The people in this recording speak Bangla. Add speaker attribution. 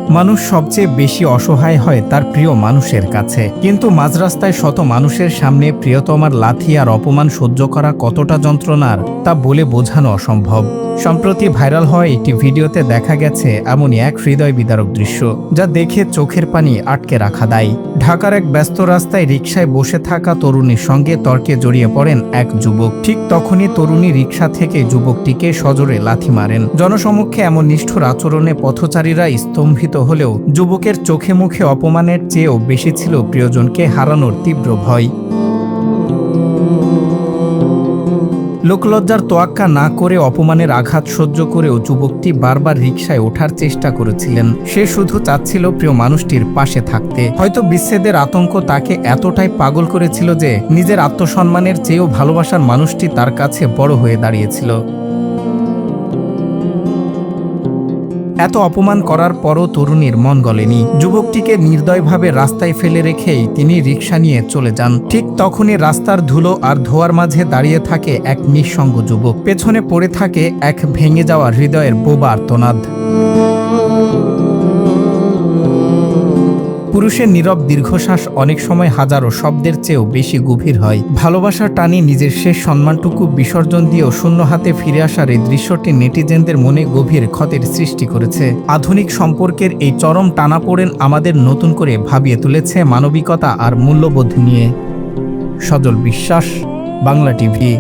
Speaker 1: মানুষ সবচেয়ে বেশি অসহায় হয় তার প্রিয় মানুষের কাছে, কিন্তু মাঝ রাস্তায় শত মানুষের সামনে প্রিয়তমার লাথি আর অপমান সহ্য করা কতটা যন্ত্রণার তা বলে বোঝানো অসম্ভব। সম্প্রতি ভাইরাল হওয়া একটি ভিডিওতে দেখা গেছে এমনই এক হৃদয় বিদারক দৃশ্য, যা দেখে চোখের পানি আটকে রাখা দেয়। ঢাকার এক ব্যস্ত রাস্তায় রিকশায় বসে থাকা তরুণীর সঙ্গে তর্কে জড়িয়ে পড়েন এক যুবক। ঠিক তখনই তরুণী রিকশা থেকে যুবকটিকে সজোরে লাথি মারেন। জনসমক্ষে এমন নিষ্ঠুর আচরণে পথচারীরা স্তম্ভিত হলেও যুবকের চোখে মুখে অপমানের চেয়েও বেশি ছিল প্রিয়জনকে হারানোর তীব্র ভয়। লোকলজ্জার তোয়াক্কা না করে অপমানের আঘাত সহ্য করেও যুবকটি বারবার রিকশায় ওঠার চেষ্টা করেছিলেন। সে শুধু চাচ্ছিল প্রিয় মানুষটির পাশে থাকতে। হয়তো বিচ্ছেদের আতঙ্ক তাকে এতটাই পাগল করেছিল যে নিজের আত্মসম্মানের চেয়েও ভালোবাসার মানুষটি তার কাছে বড় হয়ে দাঁড়িয়েছিল। এত অপমান করার পরও তরুণীর মন গলেনি। যুবকটিকে নির্দয়ভাবে রাস্তায় ফেলে রেখেই তিনি রিকশা নিয়ে চলে যান। ঠিক তখনই রাস্তার ধুলো আর ধোঁয়ার মাঝে দাঁড়িয়ে থাকে এক নিঃসঙ্গ যুবক। পেছনে পড়ে থাকে এক ভেঙে যাওয়া হৃদয়ের বোবা আর্তনাদ। পুরুষের নীরব দীর্ঘশ্বাস অনেক সময় হাজারো শব্দের চেয়েও বেশি গভীর হয়। ভালোবাসার টানে নিজের শেষ সম্মানটুকু বিসর্জন দিয়েও শূন্য হাতে ফিরে আসার এই দৃশ্যটি নেটিজেনদের মনে গভীর ক্ষতের সৃষ্টি করেছে। আধুনিক সম্পর্কের এই চরম টানাপোড়েন আমাদের নতুন করে ভাবিয়ে তুলেছে মানবিকতা আর মূল্যবোধ নিয়ে। সজল বিশ্বাস, বাংলা টিভি।